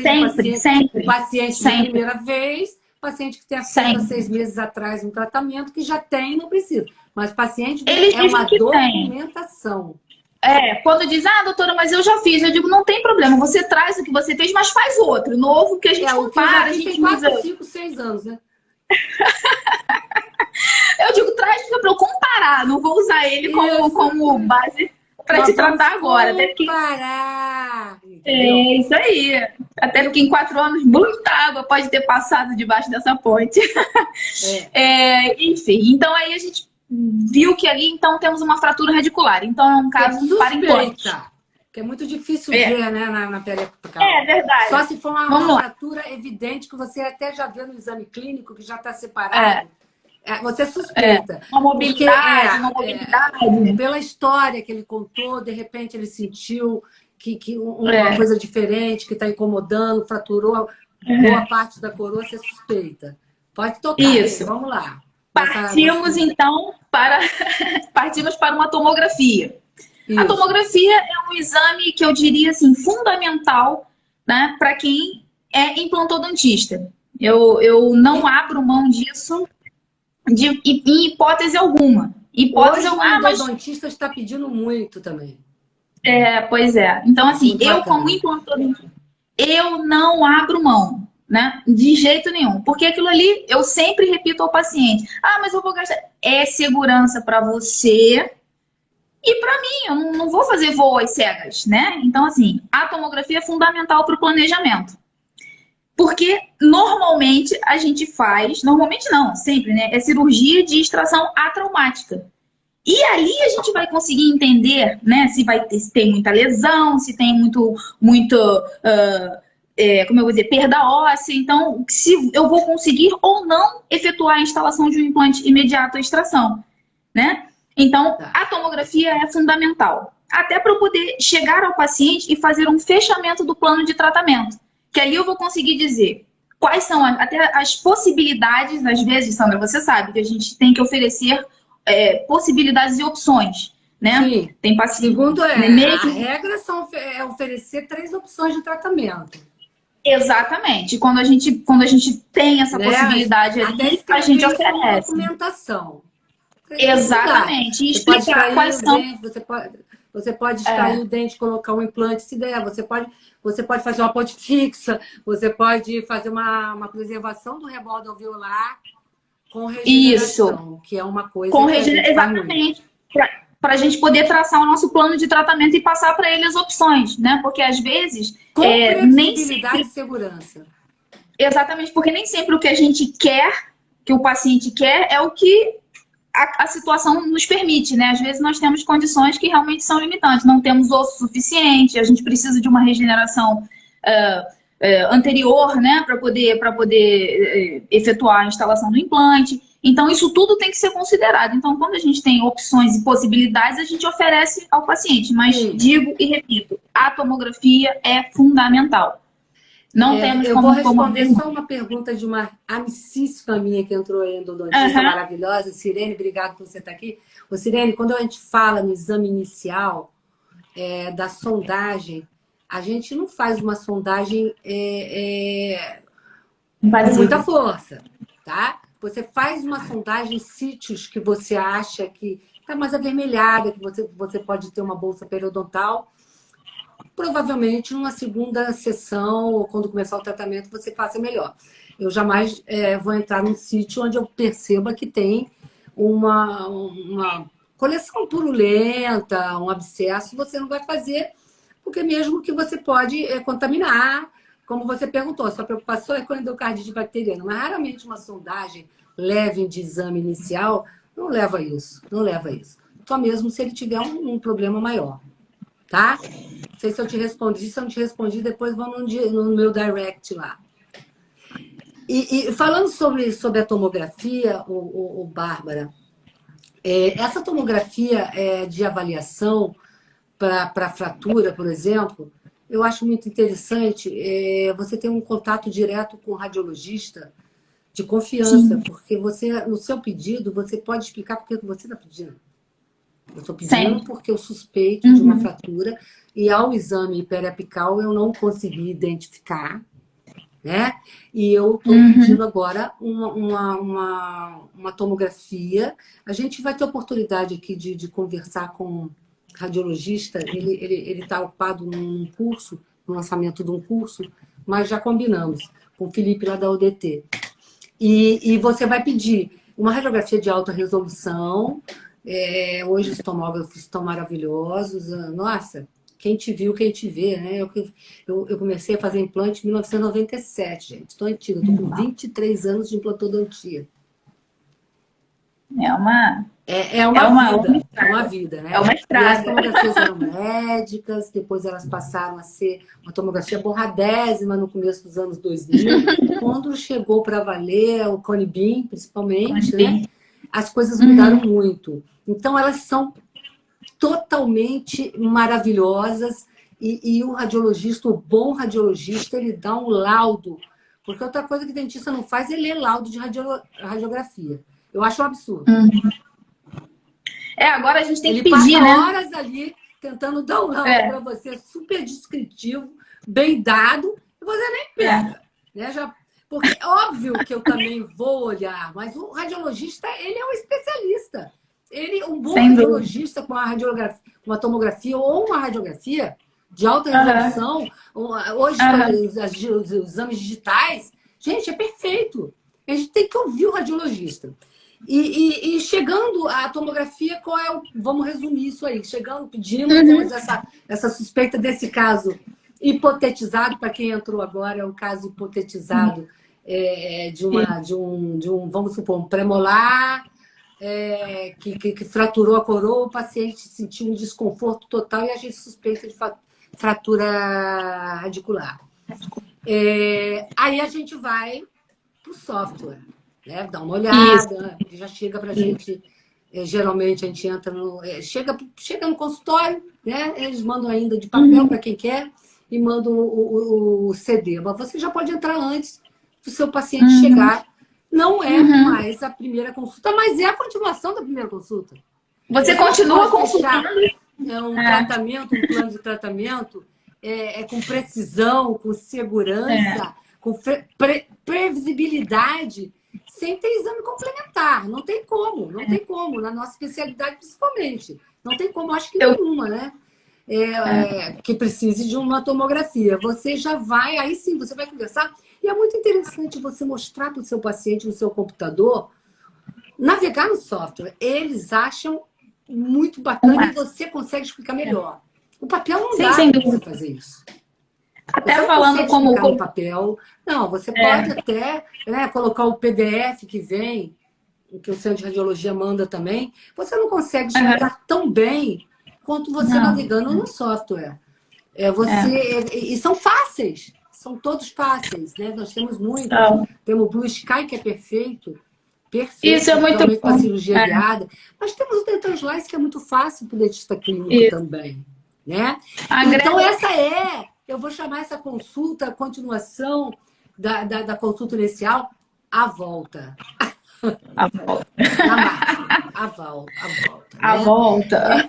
o paciente de primeira vez, paciente que tenha feito há 6 meses atrás um tratamento, que já tem e não precisa. Mas paciente é uma documentação. Quando diz, doutora, mas eu já fiz. Eu digo, não tem problema, você traz o que você fez, mas faz outro, novo, que a gente compara. A gente tem 4, 5, 6 anos, né? Eu digo, traz para eu comparar, não vou usar ele como base para te tratar agora. Até porque... isso aí. Até porque em 4 anos, muita água pode ter passado debaixo dessa ponte. Enfim, então aí a gente viu que ali, então, temos uma fratura radicular. Então, é um caso para implante. Que é muito difícil ver, né, na periapical. É verdade. Só se for uma fratura evidente, que você até já viu no exame clínico, que já está separado. Você suspeita. Uma mobilidade, pela história que ele contou, de repente ele sentiu que uma coisa diferente, que está incomodando, fraturou boa parte da coroa, você suspeita. Pode tocar. Isso. Vamos lá. Partimos para uma tomografia. Isso. A tomografia é um exame que eu diria assim, fundamental, né, para quem é implantodontista. Eu não abro mão disso em hipótese alguma. Hoje o endodontista está pedindo muito também. Pois é. Então, assim, como implantodontista, eu não abro mão, né? De jeito nenhum. Porque aquilo ali, eu sempre repito ao paciente. Mas eu vou gastar. É segurança para você e para mim. Eu não vou fazer voo às cegas, né? Então, assim, a tomografia é fundamental para o planejamento. Porque normalmente a gente faz, normalmente não, sempre, né? É cirurgia de extração atraumática. E ali a gente vai conseguir entender, né, se tem muita lesão, se tem muito, como eu vou dizer, perda óssea. Então, se eu vou conseguir ou não efetuar a instalação de um implante imediato à extração, né? Então, Tá. a tomografia é fundamental. Até para eu poder chegar ao paciente e fazer um fechamento do plano de tratamento. Que ali eu vou conseguir dizer quais são até as possibilidades, às vezes, Sandra, você sabe que a gente tem que oferecer possibilidades e opções, né? Sim. Tem paciente, Segundo né, a mesmo regra é oferecer 3 opções de tratamento, exatamente. Quando a gente tem essa né? possibilidade Até ali, a gente escrever isso em oferece. documentação. Isso dá. Exatamente. E Você pode explicar extrair quais o são. dente, você pode extrair o dente e colocar um implante se der. Você pode fazer uma ponte fixa, você pode fazer uma preservação do rebordo alveolar com Isso. regeneração, que é uma coisa que a gente faz muito. Exatamente. Para a gente poder traçar o nosso plano de tratamento e passar para ele as opções, né? Porque às vezes Com nem previsibilidade sempre. e segurança. Exatamente, porque nem sempre o que a gente quer, que o paciente quer, é o que a situação nos permite, né? Às vezes nós temos condições que realmente são limitantes, não temos osso suficiente, a gente precisa de uma regeneração anterior, né, para poder efetuar a instalação do implante. Então, isso tudo tem que ser considerado. Então, quando a gente tem opções e possibilidades, a gente oferece ao paciente. Mas Sim. digo e repito, a tomografia é fundamental. Não temos Eu vou como responder só uma pergunta de uma amicíssima minha que entrou aí, endodontista maravilhosa. Sirene, obrigado por você estar aqui. Ô, Sirene, quando a gente fala no exame inicial da sondagem, a gente não faz uma sondagem com muita força, tá? Você faz uma sondagem em sítios que você acha que está mais avermelhada, que você pode ter uma bolsa periodontal. Provavelmente, numa segunda sessão, ou quando começar o tratamento, você faça melhor. Eu jamais vou entrar num sítio onde eu perceba que tem uma coleção purulenta, um abscesso, você não vai fazer, porque mesmo que você pode contaminar, como você perguntou, sua preocupação é com a endocardite bacteriana, mas raramente uma sondagem leve de exame inicial não leva a isso, não leva a isso. Só mesmo se ele tiver um problema maior, tá? Não sei se eu te respondi, se eu não te respondi, depois vão no meu direct lá. E falando sobre a tomografia, o Bárbara, essa tomografia de avaliação para fratura, por exemplo, eu acho muito interessante você ter um contato direto com o radiologista de confiança, porque você, no seu pedido, você pode explicar por que você está pedindo. Eu estou pedindo porque eu suspeito de uma fratura e ao exame periapical eu não consegui identificar, né? E eu estou pedindo agora uma tomografia. A gente vai ter oportunidade aqui de conversar com o radiologista. Ele está ocupado num curso, no lançamento de um curso, mas já combinamos com o Felipe lá da UDT. E você vai pedir uma radiografia de alta resolução. Hoje os tomógrafos estão maravilhosos. Nossa, quem te viu, quem te vê, né? Eu comecei a fazer implante em 1997, gente. Estou antiga, estou com 23 anos de implantodontia. É uma vida, né? É uma estrada. E as tomografias eram médicas, depois elas passaram a ser uma tomografia borradésima no começo dos anos 2000. Quando chegou para valer, o Cone Beam, principalmente, né? As coisas mudaram muito. Então, elas são totalmente maravilhosas e o radiologista, o bom radiologista, ele dá um laudo. Porque outra coisa que o dentista não faz é ler laudo de radiografia. Eu acho um absurdo. Agora a gente tem ele que pedir, passa né? horas ali tentando dar um laudo para você, super descritivo, bem dado, e você nem pega. Né? Porque é óbvio que eu também vou olhar, mas o radiologista, ele é um especialista. Um bom radiologista com uma tomografia ou uma radiografia de alta resolução, hoje os exames digitais, gente, é perfeito. A gente tem que ouvir o radiologista. E chegando à tomografia, vamos resumir isso aí. Chegando, pedindo, temos essa suspeita desse caso hipotetizado, para quem entrou agora, é um caso hipotetizado de um, vamos supor, um premolar que fraturou a coroa, o paciente sentiu um desconforto total e a gente suspeita de fratura radicular. Aí a gente vai para o software, né? Dá uma olhada, já chega para a gente. Geralmente a gente entra chega no consultório, né? Eles mandam ainda de papel para quem quer e mandam o CD. Mas você já pode entrar antes do seu paciente chegar. Não é mais a primeira consulta, mas é a continuação da primeira consulta. Você continua consultando? Um tratamento, um plano de tratamento com precisão, com segurança, com previsibilidade, sem ter exame complementar. Não tem como, na nossa especialidade principalmente. Não tem como, acho que nenhuma, né? Que precise de uma tomografia. Você já vai, aí sim, você vai conversar. E é muito interessante você mostrar para o seu paciente no seu computador, navegar no software. Eles acham muito bacana e você consegue explicar melhor. O papel não dá para você fazer isso. Até você falando como no papel. Não, você pode até, né, colocar o PDF que vem, que o Centro de Radiologia manda também. Você não consegue explicar tão bem quanto você navegando no software. E são fáceis. São todos fáceis, né? Nós temos muitos. Temos o Blue Sky, que é perfeito. Isso é muito bom. Para cirurgia guiada. Mas temos o Dental Slice, que é muito fácil para o dentista clínico também. Né? Então, eu vou chamar essa consulta, a continuação da consulta inicial, a volta. A volta. A volta. A volta.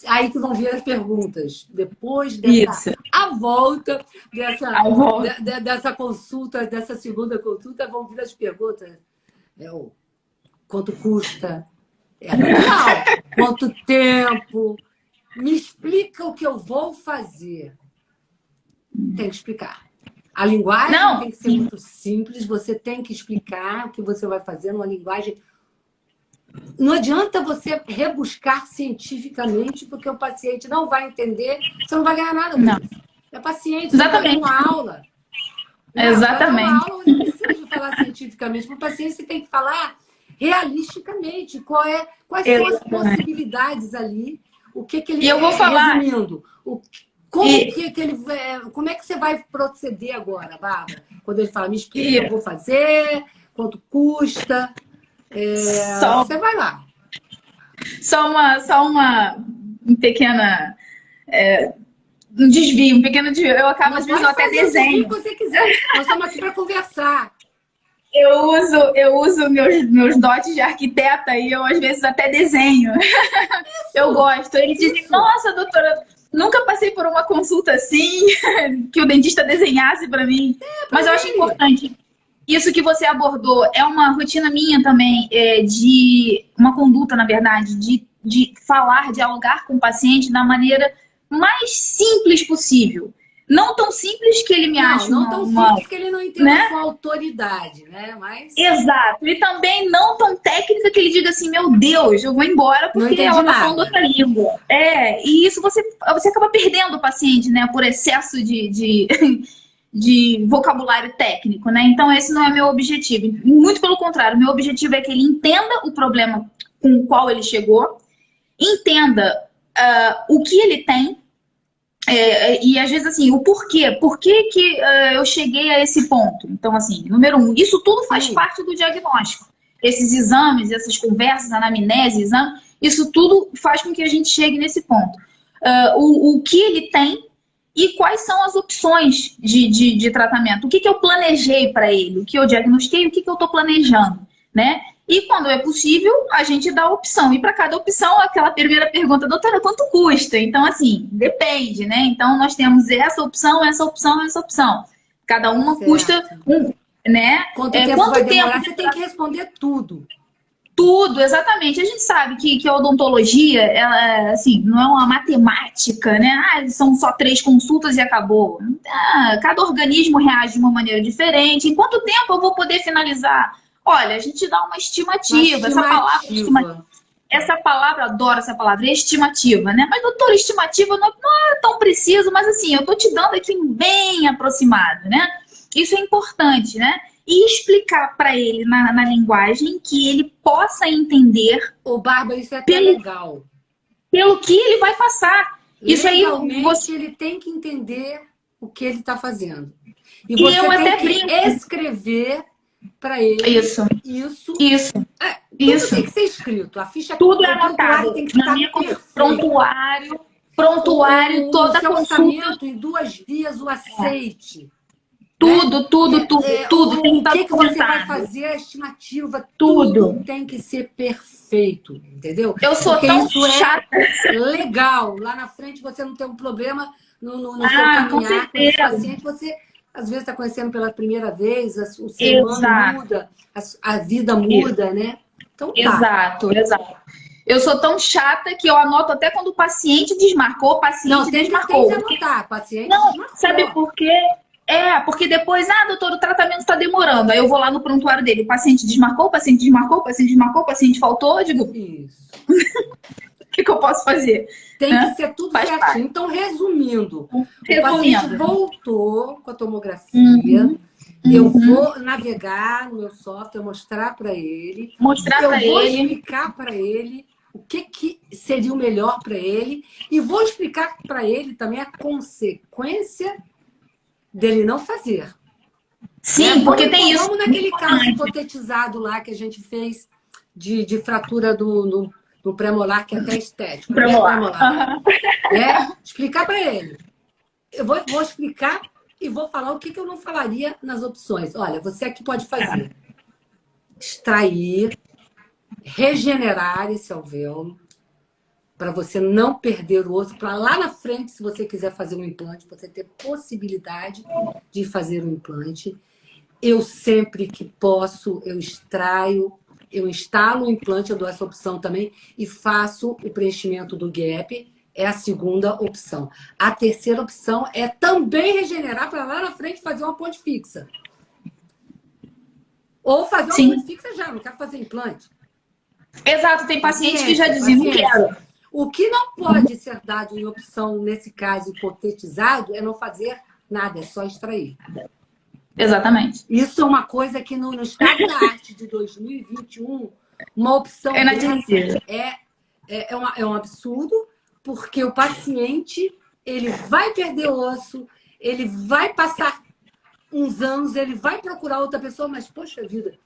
Aí que vão vir as perguntas. Depois dessa volta dessa consulta, dessa segunda consulta, vão vir as perguntas. Quanto custa? É natural. Quanto tempo? Me explica o que eu vou fazer. Tem que explicar. A linguagem tem que ser muito simples. Você tem que explicar o que você vai fazer numa linguagem. Não adianta você rebuscar cientificamente, porque o paciente não vai entender. Você não vai ganhar nada com isso. É paciente, você vai dar uma aula. Exatamente. Uma aula não precisa de falar cientificamente. Para o paciente, você tem que falar realisticamente. Quais são as possibilidades ali. O que ele... E eu vou falar... Resumindo, como é que você vai proceder agora, Bárbara? Quando ele fala, me explica o que eu vou fazer, quanto custa... você vai lá. Só uma pequena... um desvio, eu acabo às vezes eu até desenho. O que você quiser. Nós estamos aqui para conversar. Eu uso meus dotes de arquiteta e eu às vezes até desenho. Eu gosto. Eles dizem, nossa, doutora, nunca passei por uma consulta assim, que o dentista desenhasse para mim. Mas eu acho importante. Isso que você abordou é uma rotina minha também, de uma conduta, na verdade, de falar, dialogar com o paciente da maneira mais simples possível. Não tão simples que ele me ache não tão simples que ele não entenda a sua autoridade, né? Exato. E também não tão técnica que ele diga assim, meu Deus, eu vou embora porque ela tá falando outra língua. E isso você acaba perdendo o paciente, né? Por excesso de vocabulário técnico, né? Então esse não é meu objetivo. Muito pelo contrário, meu objetivo é que ele entenda o problema com o qual ele chegou, entenda o que ele tem, e às vezes assim, o porquê. Por que eu cheguei a esse ponto? Então assim, número 1, isso tudo faz parte do diagnóstico. Esses exames, essas conversas, anamnese, exame, isso tudo faz com que a gente chegue nesse ponto. O que ele tem e quais são as opções de tratamento. O que eu planejei para ele, o que eu diagnostiquei, o que eu estou planejando, né? E quando é possível, a gente dá a opção. E para cada opção, aquela primeira pergunta, doutora, quanto custa? Então, assim, depende, né? Então, nós temos essa opção, essa opção, essa opção. Cada uma custa né? Quanto tempo vai demorar? Você tem que responder tudo. Tudo, exatamente. A gente sabe que a odontologia, ela, assim, não é uma matemática, né? São só 3 consultas e acabou. Cada organismo reage de uma maneira diferente. Em quanto tempo eu vou poder finalizar? Olha, a gente dá uma estimativa. Essa palavra estimativa. essa palavra, adoro essa palavra, estimativa, né? Mas, doutor, estimativa não é tão preciso, mas assim, eu tô te dando aqui um bem aproximado, né? Isso é importante, né? E explicar para ele na linguagem que ele possa entender Ô, Bárbara, isso é até pelo, legal. pelo que ele vai passar. Isso aí, Legalmente, ele tem que entender o que ele está fazendo. E e você eu tem até que brinco. escrever para ele Isso, isso. isso, Tudo isso. tem que ser escrito. A ficha, Tudo é o prontuário anotado. tem que Na estar minha perfeito. prontuário, O toda seu consulta, orçamento em 2 vias, o aceite. Né? tudo tem que O estar que você vai documentado. fazer, a estimativa, tudo Tudo. tem que ser perfeito, entendeu? Eu sou Porque tão isso é chata. legal. Lá na frente você não tem um problema no seu Ah, com caminhar com esse certeza. paciente. Você, às vezes, está conhecendo pela primeira vez, o ser humano Exato, muda, a vida muda, né? Então tá. exato. Eu sou tão chata que eu anoto até quando o paciente desmarcou, o Não, paciente tem que desmarcou. anotar. Paciente Não, sabe desmarcou. por quê? Porque depois, doutor, o tratamento está demorando. Aí eu vou lá no prontuário dele. O paciente desmarcou, o paciente desmarcou, o paciente desmarcou, o paciente faltou. Eu digo, o Isso. que eu posso fazer? Tem que Né? ser tudo Faz certinho. parte. Então, resumindo, o paciente Resumindo. voltou com a tomografia. Uhum, Eu uhum. vou navegar no meu software, mostrar para ele. Mostrar Eu para vou ele. explicar para ele o que seria o melhor para ele. E vou explicar para ele também a consequência dele não fazer. Né? Sim, porque tem isso. Vamos naquele caso hipotetizado lá que a gente fez de fratura do premolar, que é até estético, Para lá. pré-premolar. Né? Explicar para ele. Eu vou explicar e vou falar o que eu não falaria nas opções. Olha, você aqui pode fazer extrair, regenerar esse alvéolo para você não perder o osso, para lá na frente, se você quiser fazer um implante, você ter possibilidade de fazer um implante. Eu sempre que posso, eu extraio, eu instalo o implante, eu dou essa opção também e faço o preenchimento do gap. É a segunda opção. A terceira opção é também regenerar para lá na frente fazer uma ponte fixa. Ou fazer uma ponte Sim. fixa já, não quero fazer implante. Exato, tem paciente que já dizia, não quero. O que não pode ser dado em opção, nesse caso hipotetizado, é não fazer nada, é só extrair. Exatamente. Isso é uma coisa que no estado da arte de 2021, uma opção inadmissível. dessa é um absurdo, porque o paciente ele vai perder osso, ele vai passar uns anos, ele vai procurar outra pessoa, mas, poxa vida,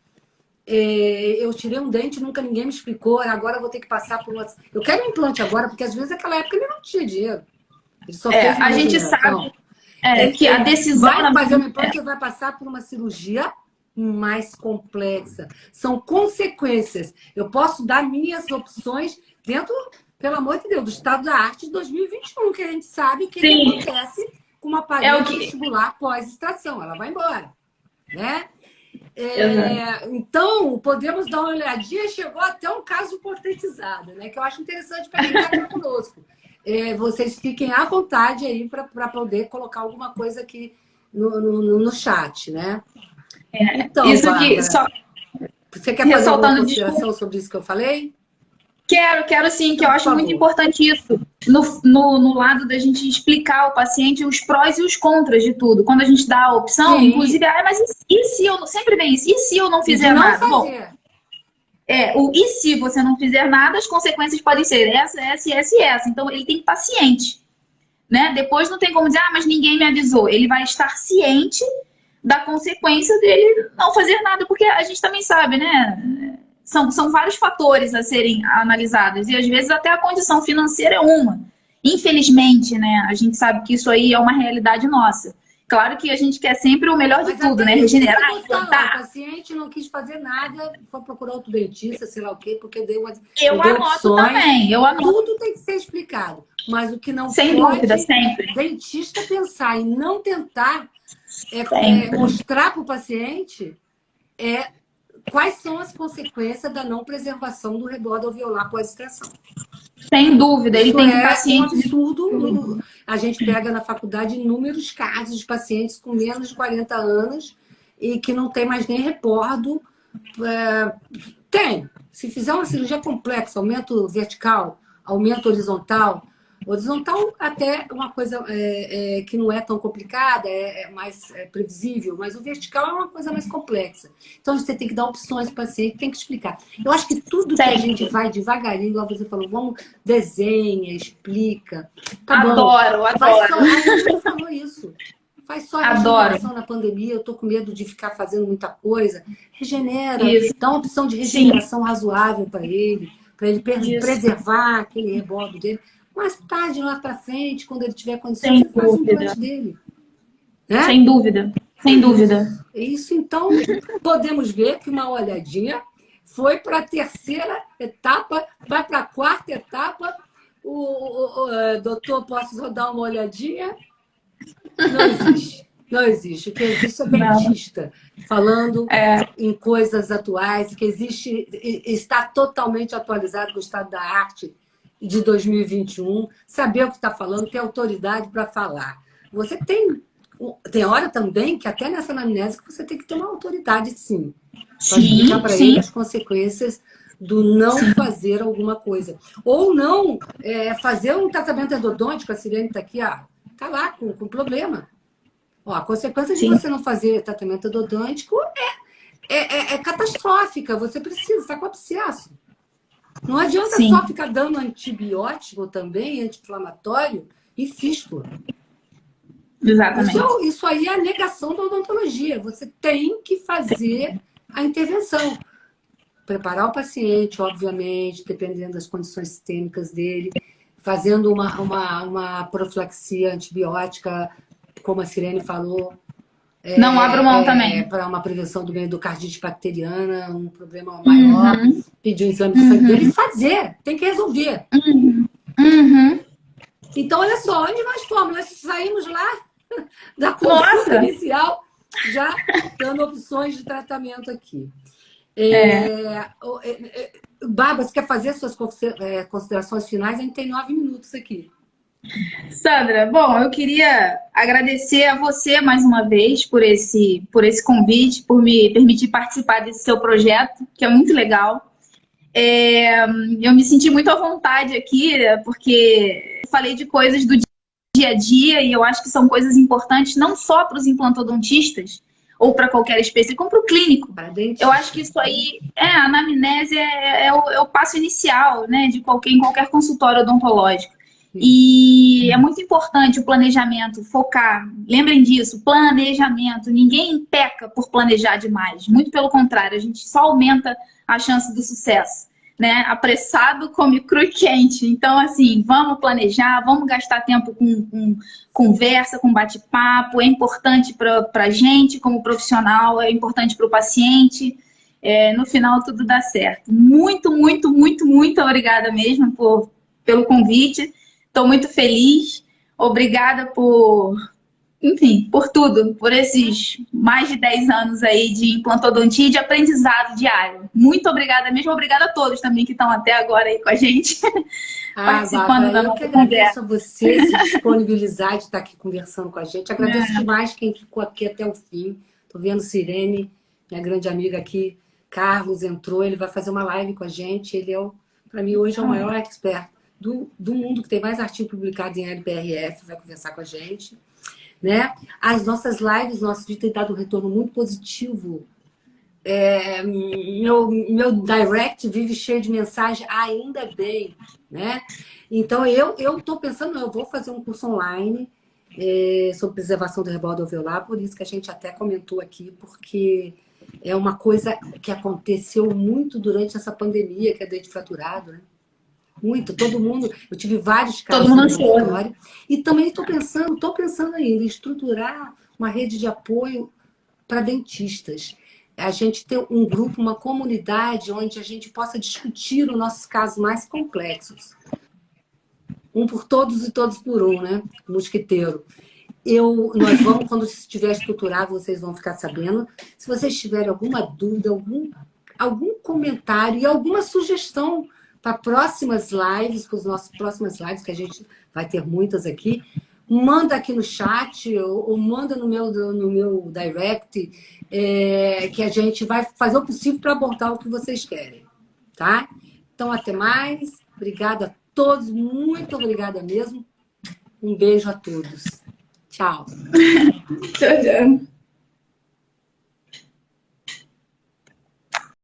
eu tirei um dente, nunca ninguém me explicou, agora eu vou ter que passar por uma... Eu quero um implante agora, porque às vezes naquela época ele não tinha dinheiro. Ele só fez uma A gente regeneração. sabe que a decisão... Vai fazer um implante e vai passar por uma cirurgia mais complexa. São consequências. Eu posso dar minhas opções dentro, pelo amor de Deus, do estado da arte de 2021, que a gente sabe o que acontece com uma parede vestibular pós-extração. Ela vai embora. Né? Então, podemos dar uma olhadinha. Chegou até um caso hipotetizado, né? Que eu acho interessante para quem está aqui conosco. Vocês fiquem à vontade aí para poder colocar alguma coisa aqui no chat, né? Então, isso Bárbara, que só você quer fazer alguma consideração sobre isso que eu falei? Quero sim, que eu acho muito importante isso. No lado da gente explicar ao paciente os prós e os contras de tudo. Quando a gente dá a opção, inclusive, mas e se eu não... Sempre vem isso, e se eu não fizer nada? Bom, e se você não fizer nada, as consequências podem ser essa. Então, ele tem que estar ciente. Né? Depois não tem como dizer, mas ninguém me avisou. Ele vai estar ciente da consequência dele não fazer nada, porque a gente também sabe, né? São vários fatores a serem analisados e às vezes até a condição financeira é uma. Infelizmente, né? A gente sabe que isso aí é uma realidade nossa. Claro que a gente quer sempre o melhor de tudo, né? Regenerar, implantar. O paciente não quis fazer nada, foi procurar outro dentista, sei lá o quê, porque deu anoto também, eu anoto. Tudo tem que ser explicado. Mas o que não Sem pode, dúvida, sempre. Dentista pensar e não tentar mostrar para o paciente quais são as consequências da não preservação do rebordo alveolar pós-extração. Sem dúvida, ele tem que estar ciente. Um absurdo. A gente pega na faculdade inúmeros casos de pacientes com menos de 40 anos e que não tem mais nem rebordo Tem. Se fizer uma cirurgia complexa, aumento vertical, aumento horizontal, horizontal até uma coisa que não é tão complicada, é mais previsível, mas o vertical é uma coisa mais complexa. Então, você tem que dar opções para o paciente, tem que explicar. Eu acho que tudo que a gente vai devagarinho, igual você falou, vamos, desenha, explica. Tá bom. Adoro, adoro. A gente falou isso. Faz só Adoro. regeneração na pandemia, eu tô com medo de ficar fazendo muita coisa. Regenera, Isso. dá uma opção de regeneração razoável para ele preservar aquele rebodo dele. Mais tarde, lá para frente, quando ele tiver condições, ele faz um implante dele. Né? Sem dúvida, sem dúvida. Isso, então, podemos ver que uma olhadinha foi para a terceira etapa, vai para a quarta etapa. Doutor, posso só dar uma olhadinha? Não existe. Não existe. O que existe é dentista falando em coisas atuais, que existe, está totalmente atualizado com o estado da arte de 2021, saber o que está falando, ter autoridade para falar. Você tem hora também que até nessa anamnese que você tem que ter uma autoridade, sim. Para explicar para ele as consequências do não fazer alguma coisa. Ou não fazer um tratamento endodôntico, a Sirene está aqui, está lá com problema. A consequência de você não fazer tratamento endodôntico é catastrófica. Você precisa, está com abscesso. Não adianta só ficar dando antibiótico também, anti-inflamatório e fístula. Exatamente. Isso aí é a negação da odontologia. Você tem que fazer a intervenção. Preparar o paciente, obviamente, dependendo das condições sistêmicas dele, fazendo uma profilaxia antibiótica, como a Sirene falou. Não abro mão também. Para uma prevenção do endocardite bacteriana, um problema maior, pedir um exame de sangue dele e fazer. Tem que resolver. Então, olha só, onde nós fomos? Nós saímos lá da consulta inicial, já dando opções de tratamento aqui. Bárbara, você quer fazer suas considerações finais? A gente tem 9 minutos aqui. Sandra, bom, eu queria agradecer a você mais uma vez por esse convite, por me permitir participar desse seu projeto, que é muito legal. Eu me senti muito à vontade aqui, porque falei de coisas do dia a dia e eu acho que são coisas importantes não só para os implantodontistas ou para qualquer espécie, como para o clínico. Eu acho que isso aí, a anamnese é o passo inicial, né, em qualquer consultório odontológico. E é muito importante o planejamento, focar. Lembrem disso, planejamento. Ninguém peca por planejar demais. Muito pelo contrário, a gente só aumenta a chance do sucesso. Né? Apressado come cru e quente. Então, assim, vamos planejar, vamos gastar tempo com conversa, com bate-papo. É importante para a gente como profissional, é importante para o paciente. No final, tudo dá certo. Muito, muito, muito, muito obrigada mesmo pelo convite. Estou muito feliz. Obrigada por tudo, por esses mais de 10 anos aí de implantodontia e de aprendizado diário. Muito obrigada mesmo. Obrigada a todos também que estão até agora aí com a gente, participando da nossa conversa. Eu que agradeço a você se disponibilizar de estar aqui conversando com a gente. Agradeço demais quem ficou aqui até o fim. Estou vendo Sirene, minha grande amiga aqui. Carlos entrou, ele vai fazer uma live com a gente. Ele para mim, hoje é o maior expert do mundo, que tem mais artigo publicado em LPRF, vai conversar com a gente. Né? As nossas lives, nosso vídeo tem dado um retorno muito positivo. Meu direct vive cheio de mensagem, ainda bem. Né? Então, eu estou pensando, eu vou fazer um curso online sobre preservação do rebodo alveolar, por isso que a gente até comentou aqui, porque é uma coisa que aconteceu muito durante essa pandemia, que é dente fraturado, né? Muito, todo mundo. Eu tive vários casos no consultório. E também estou pensando ainda em estruturar uma rede de apoio para dentistas. A gente ter um grupo, uma comunidade onde a gente possa discutir os nossos casos mais complexos. Um por todos e todos por um, né? Mosquiteiro. Nós vamos, quando estiver estruturado, vocês vão ficar sabendo. Se vocês tiverem alguma dúvida, algum comentário e alguma sugestão para próximas lives, para as nossas próximas lives, que a gente vai ter muitas aqui, manda aqui no chat ou manda no meu direct, que a gente vai fazer o possível para abordar o que vocês querem, tá? Então, até mais. Obrigada a todos, muito obrigada mesmo. Um beijo a todos. Tchau. Tchau, tchau.